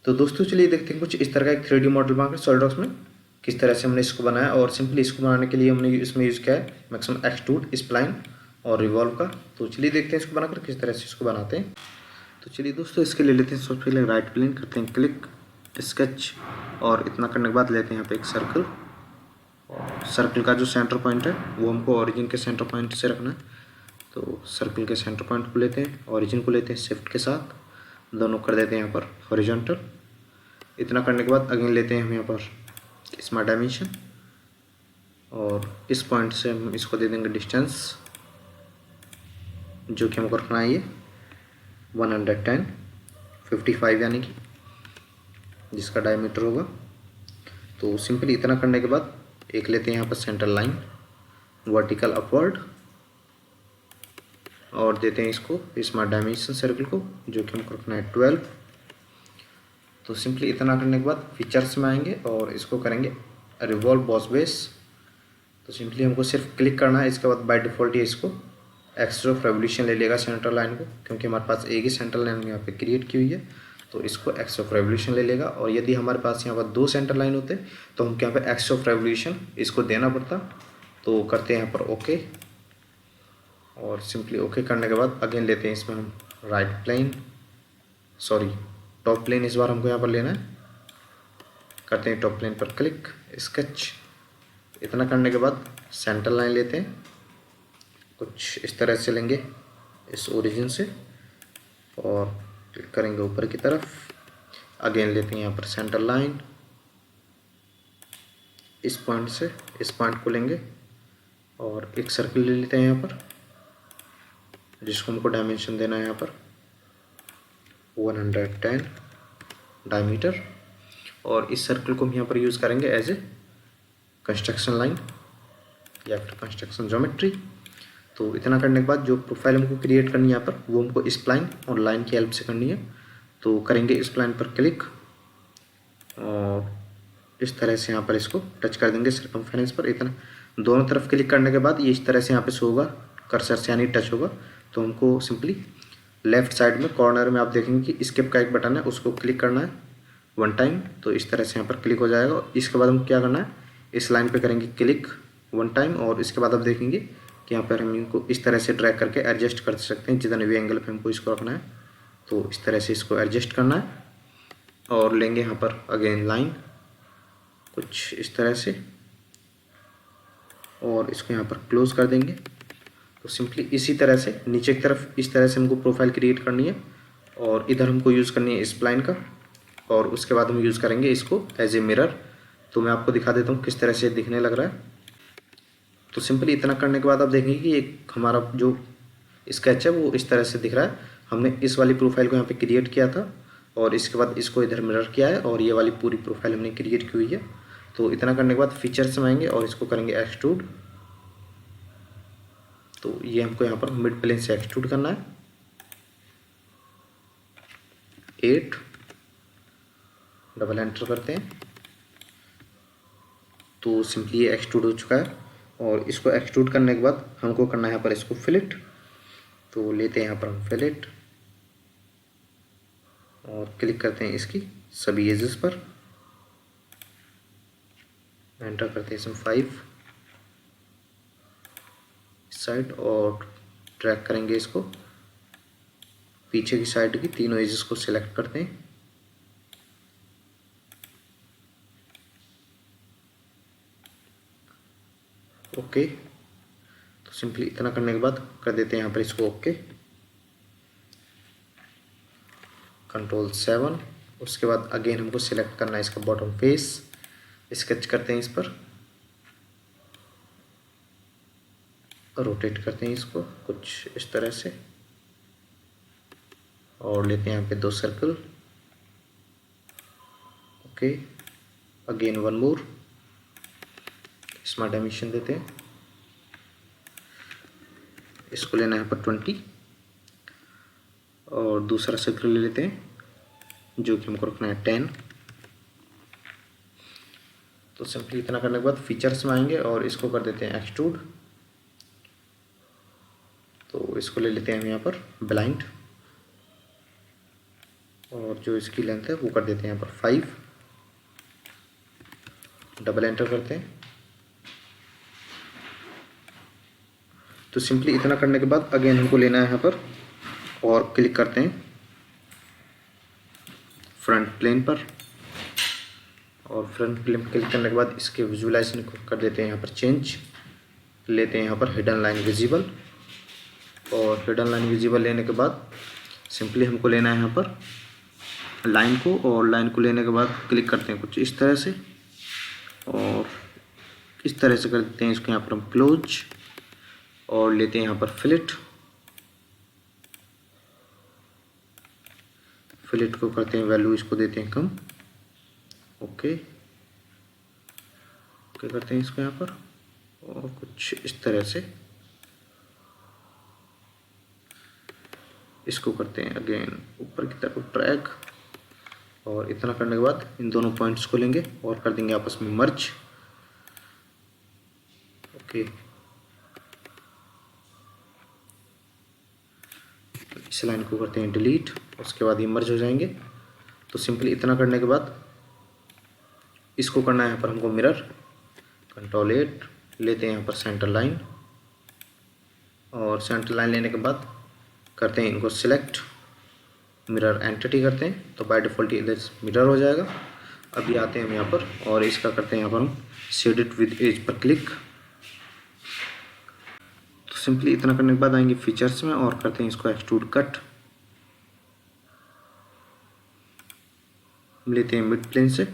तो दोस्तों चलिए देखते हैं कुछ इस तरह का एक 3D मॉडल बनाकर सॉलिडवर्क्स में किस तरह से हमने इसको बनाया। और सिंपली इसको बनाने के लिए हमने इसमें यूज़ किया है मैक्सिमम एक्सट्रूड, स्प्लाइन और रिवॉल्व का। तो चलिए देखते हैं इसको बनाकर किस तरह से इसको बनाते हैं। तो चलिए दोस्तों इसके लिए लेते हैं सबसे पहले राइट प्लेन, करते हैं क्लिक, स्केच, और इतना करने के बाद लेते हैं यहाँ पे एक सर्कल। और सर्कल का जो सेंटर पॉइंट है वो हमको ओरिजिन के सेंटर पॉइंट से रखना है। तो सर्कल के सेंटर पॉइंट को लेते हैं, ओरिजिन को लेते हैं शिफ्ट के साथ, दोनों कर देते हैं यहाँ पर हॉरिजॉन्टल। इतना करने के बाद अगेन लेते हैं हम यहाँ पर स्मार्ट डायमेंशन, और इस पॉइंट से हम इसको दे देंगे डिस्टेंस जो कि हमको रखना है ये 110 55 यानी कि जिसका डायमीटर होगा। तो सिंपली इतना करने के बाद एक लेते हैं यहाँ पर सेंटर लाइन वर्टिकल अपवर्ड, और देते हैं इसको स्मार्ट डायमेंशन सर्कल को जो कि हमको रखना है 12। तो सिंपली इतना करने के बाद फीचर्स में आएंगे और इसको करेंगे रिवॉल्व बॉस बेस। तो सिंपली हमको सिर्फ क्लिक करना है, इसके बाद बाय डिफ़ॉल्ट ये इसको एक्स्ट्रा ऑफ रेवोल्यूशन ले लेगा सेंटर लाइन को, क्योंकि हमारे पास एक ही सेंटर लाइन यहाँ पे क्रिएट की हुई है। तो इसको एक्स ऑफ रेवोल्यूशन ले लेगा, और यदि हमारे पास यहाँ पर 2 सेंटर लाइन होते तो हमको यहाँ पे एक्स ऑफ रेवोल्यूशन इसको देना पड़ता। तो करते हैं यहाँ पर ओके, और सिंपली ओके करने के बाद अगेन लेते हैं इसमें हम right plane, sorry top plane इस बार हमको यहाँ पर लेना है। करते हैं टॉप प्लेन पर क्लिक, स्केच। इतना करने के बाद सेंटर लाइन लेते हैं, कुछ इस तरह से लेंगे इस ओरिजिन से, और क्लिक करेंगे ऊपर की तरफ। अगेन लेते हैं यहाँ पर सेंटर लाइन, इस पॉइंट से इस पॉइंट को लेंगे और एक सर्कल ले लेते हैं यहाँ पर, जिसको हमको डायमेंशन देना है यहाँ पर 110 डायमीटर। और इस सर्कल को हम यहाँ पर यूज़ करेंगे एज ए कंस्ट्रक्शन लाइन या फिर कंस्ट्रक्शन ज्योमेट्री। तो इतना करने के बाद जो प्रोफाइल हमको क्रिएट करनी है यहाँ पर वो हमको स्प्लाइन और लाइन की हेल्प से करनी है। तो करेंगे स्प्लाइन पर क्लिक, और इस तरह से यहाँ पर इसको टच कर देंगे सर्कमफेरेंस पर। इतना दोनों तरफ क्लिक करने के बाद ये इस तरह से यहाँ पे शो होगा कर्सर से, यानी टच होगा। तो हमको सिंपली लेफ्ट साइड में कॉर्नर में आप देखेंगे कि स्किप का एक बटन है, उसको क्लिक करना है 1 टाइम। तो इस तरह से यहाँ पर क्लिक हो जाएगा। इसके बाद हम क्या करना है, इस लाइन पे करेंगे क्लिक 1 टाइम, और इसके बाद आप देखेंगे कि यहाँ पर हम इनको इस तरह से ड्रैग करके एडजस्ट कर सकते हैं जितने भी एंगल पे हमको इसको रखना है। तो इस तरह से इसको एडजस्ट करना है, और लेंगे यहाँ पर अगेन लाइन कुछ इस तरह से, और इसको यहाँ पर क्लोज कर देंगे। तो सिंपली इसी तरह से नीचे की तरफ इस तरह से हमको प्रोफाइल क्रिएट करनी है, और इधर हमको यूज़ करनी है स्प्लाइन का, और उसके बाद हम यूज़ करेंगे इसको एज ए मिरर। तो मैं आपको दिखा देता हूँ किस तरह से दिखने लग रहा है। तो सिंपली इतना करने के बाद आप देखेंगे कि एक हमारा जो स्केच है वो इस तरह से दिख रहा है। हमने इस वाली प्रोफाइल को यहाँ पे क्रिएट किया था, और इसके बाद इसको इधर मिरर किया है, और ये वाली पूरी प्रोफाइल हमने क्रिएट की हुई है। तो इतना करने के बाद फीचर्स में आएंगे और इसको करेंगे एक्सट्रूड। तो ये हमको यहाँ पर मिड प्लेन से एक्सट्रूड करना है 8, डबल एंटर करते हैं। तो सिंपली ये एक्सट्रूड हो चुका है, और इसको एक्सट्रूड करने के बाद हमको करना है यहाँ पर इसको फिलेट। तो लेते हैं यहाँ पर हम फिलेट, और क्लिक करते हैं इसकी सभी एजेस पर, एंटर करते हैं इसमें 5 इस साइड, और ट्रैक करेंगे इसको पीछे की साइड की तीनों एजेस को सिलेक्ट करते हैं। ओके। तो सिंपली इतना करने के बाद कर देते हैं यहाँ पर इसको ओके, कंट्रोल 7। उसके बाद अगेन हमको सिलेक्ट करना है इसका बॉटम फेस, स्केच करते हैं इस पर, रोटेट करते हैं इसको कुछ इस तरह से, और लेते हैं यहाँ पे 2 सर्कल। ओके, अगेन 1 मोर, स्मार्ट डायमेंशन देते हैं, इसको लेना है यहाँ पर 20, और दूसरा सर्कल ले लेते हैं जो कि हमको रखना है 10। तो सिंपली इतना करने के बाद फीचर्स में आएंगे और इसको कर देते हैं एक्सट्रूड। तो इसको ले लेते हैं हम यहाँ पर ब्लाइंड, और जो इसकी लेंथ है वो कर देते हैं यहाँ पर 5, डबल एंटर करते हैं। तो सिंपली इतना करने के बाद अगेन हमको लेना है यहाँ पर और क्लिक करते हैं फ्रंट प्लेन पर, और फ्रंट प्लेन पर क्लिक करने के बाद इसके विजुअलाइजेशन को कर देते हैं यहाँ पर चेंज, लेते हैं यहाँ पर हिडन लाइन विजिबल, और हिडन लाइन विजिबल लेने के बाद सिंपली हमको लेना है यहाँ पर लाइन को, और लाइन को लेने के बाद क्लिक करते हैं कुछ इस तरह से, और इस तरह से कर देते हैं इसको यहाँ पर हम क्लोज, और लेते हैं यहाँ पर फिलेट को करते हैं वैल्यू, इसको देते हैं कम। ओके करते हैं इसको यहाँ पर, और कुछ इस तरह से इसको करते हैं अगेन ऊपर की तरफ ड्रैग, और इतना करने के बाद इन दोनों पॉइंट्स को लेंगे और कर देंगे आपस में मर्ज। ओके इस लाइन को करते हैं डिलीट, उसके बाद ये मर्ज हो जाएंगे। तो सिंपली इतना करने के बाद इसको करना है यहाँ पर हमको मिरर, कंट्रोल 8, लेते हैं यहाँ पर सेंटर लाइन, और सेंटर लाइन लेने के बाद करते हैं इनको सिलेक्ट, मिरर एंटिटी करते हैं, तो बाय डिफ़ॉल्ट इधर मिरर हो जाएगा। अभी आते हैं हम यहाँ पर और इसका करते हैं यहाँ पर हम शेड इट विद एज पर क्लिक। तो सिंपली इतना करने के बाद आएंगे फीचर्स में और करते हैं इसको एक्सट्रूड कट, लेते हैं मिड प्लेन से,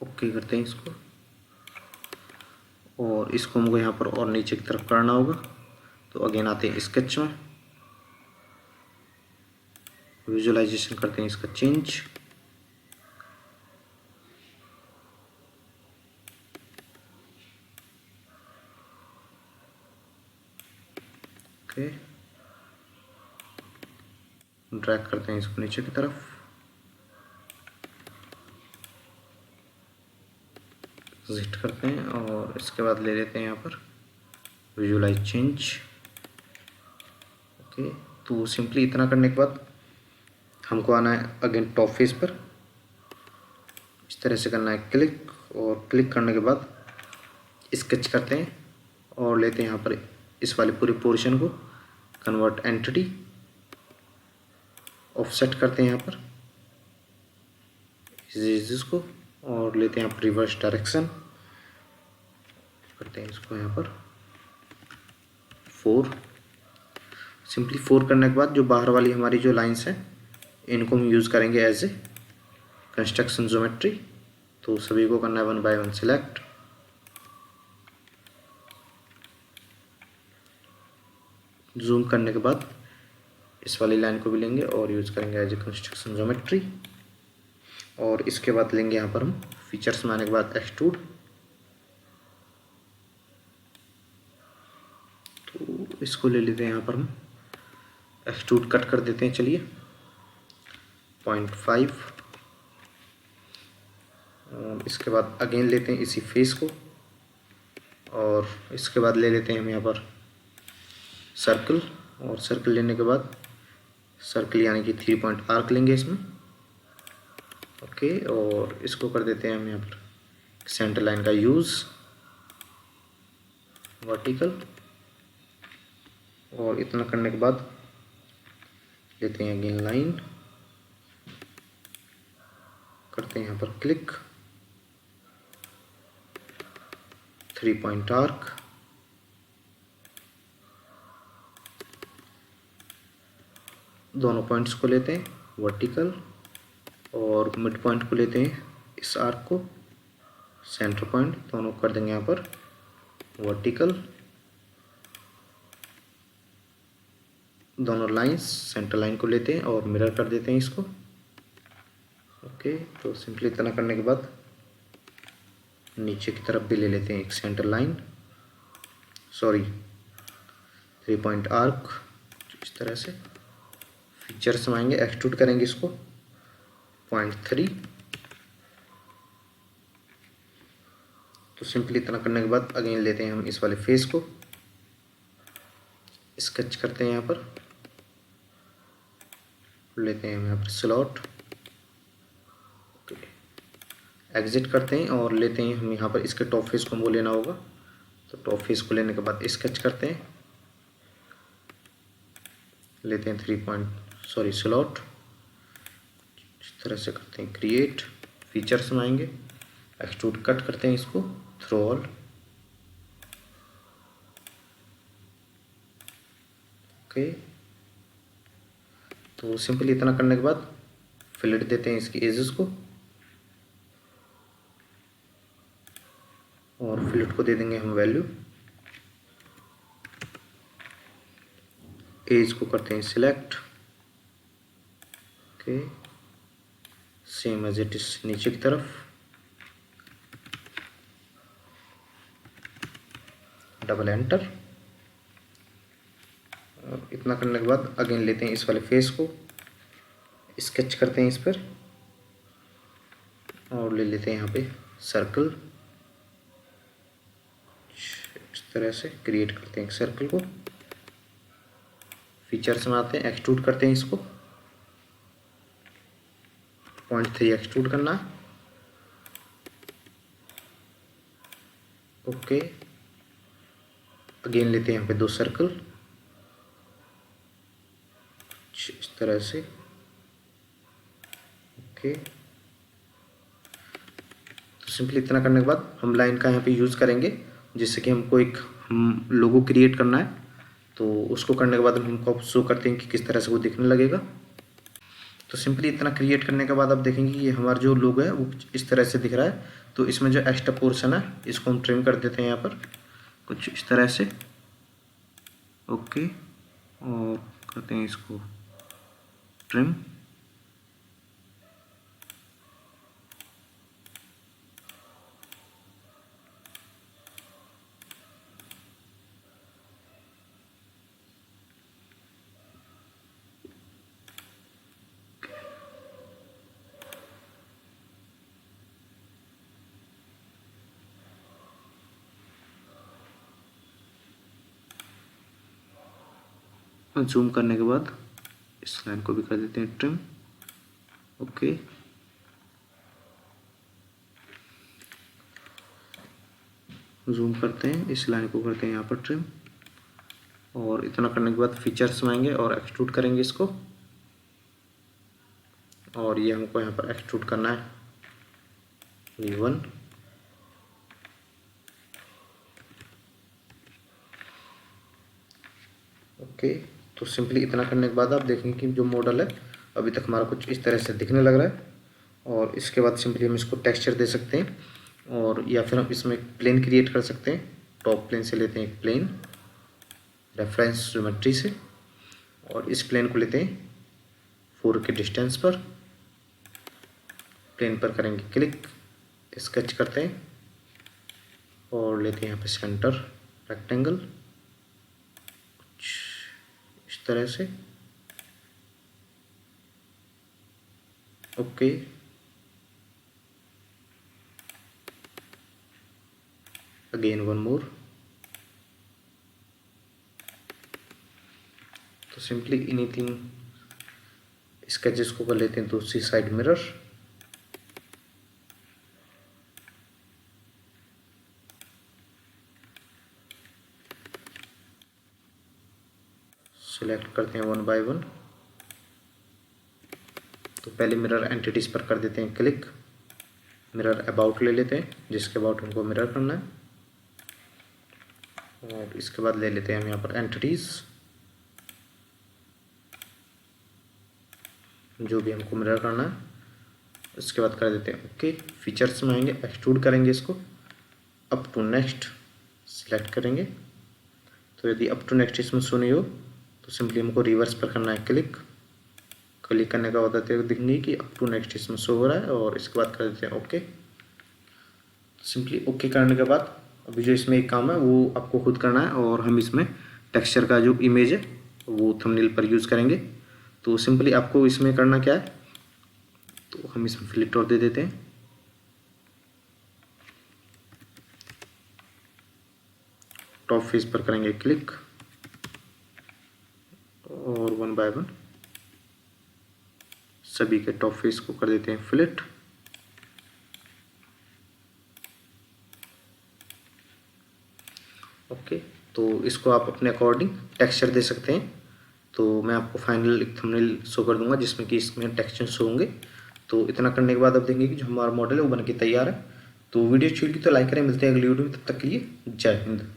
ओके करते हैं इसको, और इसको हमको यहाँ पर और नीचे की तरफ करना होगा। तो अगेन आते हैं स्केच में, विजुअलाइजेशन करते हैं इसका चेंज, ओके ड्रैग करते हैं इसको नीचे की तरफ, एग्जिट करते हैं, और इसके बाद ले लेते हैं यहाँ पर विजुअलाइज चेंज। ओके तो सिंपली इतना करने के बाद हमको आना है अगेन टॉप फेस पर, इस तरह से करना है क्लिक, और क्लिक करने के बाद स्केच करते हैं और लेते हैं यहाँ पर इस वाले पूरे पोर्शन को कन्वर्ट एंटिटी, ऑफसेट करते हैं यहाँ पर इसको, और लेते हैं यहाँ पर रिवर्स डायरेक्शन, करते हैं इसको यहाँ पर 4। सिंपली 4 करने के बाद जो बाहर वाली हमारी जो लाइंस हैं इनको हम यूज़ करेंगे एज ए कंस्ट्रक्शन ज्योमेट्री। तो सभी को करना है 1 बाय 1 सिलेक्ट, जूम करने के बाद इस वाली लाइन को भी लेंगे और यूज़ करेंगे एज ए कंस्ट्रक्शन ज्योमेट्री, और इसके बाद लेंगे यहाँ पर हम फीचर्स में आने के बाद एक्सट्रूड। तो इसको ले लेते हैं यहाँ पर हम एक्सट्रूड कट कर देते हैं, चलिए 0.5, इसके बाद अगेन लेते हैं इसी फेस को, और इसके बाद ले लेते हैं हम यहाँ पर सर्कल, और सर्कल लेने के बाद सर्कल यानी कि 3 पॉइंट आर्क लेंगे इसमें। ओके और इसको कर देते हैं हम यहाँ पर सेंटर लाइन का यूज़ वर्टिकल, और इतना करने के बाद लेते हैं अगेन लाइन, करते हैं यहाँ पर क्लिक, 3 पॉइंट आर्क, दोनों पॉइंट्स को लेते हैं वर्टिकल, और मिड पॉइंट को लेते हैं इस आर्क को, सेंटर पॉइंट दोनों कर देंगे यहाँ पर वर्टिकल, दोनों लाइंस सेंटर लाइन को लेते हैं और मिरर कर देते हैं इसको। ओके तो सिंपली इतना करने के बाद नीचे की तरफ भी ले लेते हैं एक centre line, sorry 3 point arc, इस तरह से फीचर्स में आएंगे, एक्सट्रूड करेंगे इसको 0.3, तो सिंपली इतना करने के बाद अगेन लेते हैं हम इस वाले फेस को, स्केच करते हैं यहाँ पर, लेते हैं यहाँ पर स्लॉट, एग्जिट करते हैं और लेते हैं हम यहाँ पर इसके टॉप फेस को वो लेना होगा। तो टॉप फेस को लेने के बाद स्केच करते हैं, लेते हैं 3 पॉइंट स्लॉट, इस तरह से करते हैं क्रिएट, फीचर्स में आएंगे, एक्सट्रूड कट करते हैं इसको थ्रू ऑल, ओके। तो सिंपली इतना करने के बाद फिलेट देते हैं इसकी एजेस को और फिलेट को दे देंगे हम वैल्यू, एज को करते हैं select, okay, same edge it is नीचे की तरफ, डबल एंटर। और इतना करने के बाद अगेन लेते हैं इस वाले फेस को, स्केच करते हैं इस पर और ले लेते हैं यहाँ पे सर्कल, इस तरह से क्रिएट करते हैं एक सर्कल को, फीचर्स में आते हैं, एक्सट्रूड करते हैं इसको, 0.3 एक्सट्रूड करना है, ओके। अगेन लेते हैं यहाँ पे 2 सर्कल, इस तरह से, ओके। तो सिंपली इतना करने के बाद हम लाइन का यहाँ पे यूज़ करेंगे, जिससे कि हमको एक लोगो क्रिएट करना है। तो उसको करने के बाद हम हमको शो करते हैं कि किस तरह से वो दिखने लगेगा। तो सिंपली इतना क्रिएट करने के बाद आप देखेंगे कि ये हमारा जो लोगो है वो इस तरह से दिख रहा है। तो इसमें जो एक्स्ट्रा पोर्शन है इसको हम ट्रिम कर देते हैं यहाँ पर कुछ इस तरह से, ओके, और करते हैं इसको ट्रिम, जूम करने के बाद इस लाइन को भी कर देते हैं ट्रिम, ओके। जूम करते हैं, इस लाइन को करते हैं यहाँ पर ट्रिम, और इतना करने के बाद फीचर्स में आएंगे और एक्सट्रूड करेंगे इसको, और ये हमको यहाँ पर एक्सट्रूड करना है V1, ओके। तो सिंपली इतना करने के बाद आप देखेंगे कि जो मॉडल है अभी तक हमारा कुछ इस तरह से दिखने लग रहा है। और इसके बाद सिंपली हम इसको टेक्सचर दे सकते हैं, और या फिर हम इसमें प्लेन क्रिएट कर सकते हैं। टॉप प्लेन से लेते हैं एक प्लेन रेफरेंस ज्योमेट्री से, और इस प्लेन को लेते हैं 4 के डिस्टेंस पर, प्लेन पर करेंगे क्लिक, स्केच करते हैं और लेते हैं यहाँ पे सेंटर रेक्टेंगल इस तरह से, ओके। Again one more. तो सिंपली एनीथिंग स्केचेस को कर लेते हैं दूसरी साइड मिरर, सिलेक्ट करते हैं 1 बाय 1। तो पहले मिरर एंटिटीज पर कर देते हैं क्लिक, मिरर अबाउट ले लेते हैं जिसके अबाउट हमको मिरर करना है, और इसके बाद ले लेते हैं हम यहाँ पर एंटिटीज जो भी हमको मिरर करना है, उसके बाद कर देते हैं ओके। फीचर्स में आएंगे, एक्सट्रूड करेंगे इसको, अप टू नेक्स्ट सिलेक्ट करेंगे। तो यदि अप टू नेक्स्ट इसमें शो नहीं हो तो सिंपली हमको रिवर्स पर करना है क्लिक, क्लिक करने का बताते हुए दिखेंगे कि अप टू नेक्स्ट इसमें शो हो रहा है, और इसके बाद कर देते हैं ओके। सिंपली ओके करने के बाद अभी जो इसमें एक काम है वो आपको खुद करना है, और हम इसमें टेक्सचर का जो इमेज है वो थंबनेल पर यूज़ करेंगे। तो सिंपली आपको इसमें करना क्या है, तो हम इसमें फिल्टर दे देते हैं, टॉप फेस पर करेंगे क्लिक और वन बाय वन सभी के टॉप फेस को कर देते हैं फ्लिट। ओके, तो इसको आप अपने अकॉर्डिंग टेक्सचर दे सकते हैं। तो मैं आपको फाइनल एक थंबनेल शो कर दूंगा जिसमें कि इसमें टेक्सचर शो होंगे। तो इतना करने के बाद आप देखेंगे कि जो हमारा मॉडल है वो बन के तैयार है। तो वीडियो अच्छी लगी तो लाइक करें, मिलते हैं अगली वीडियो में, तब तक के लिए जय हिंद।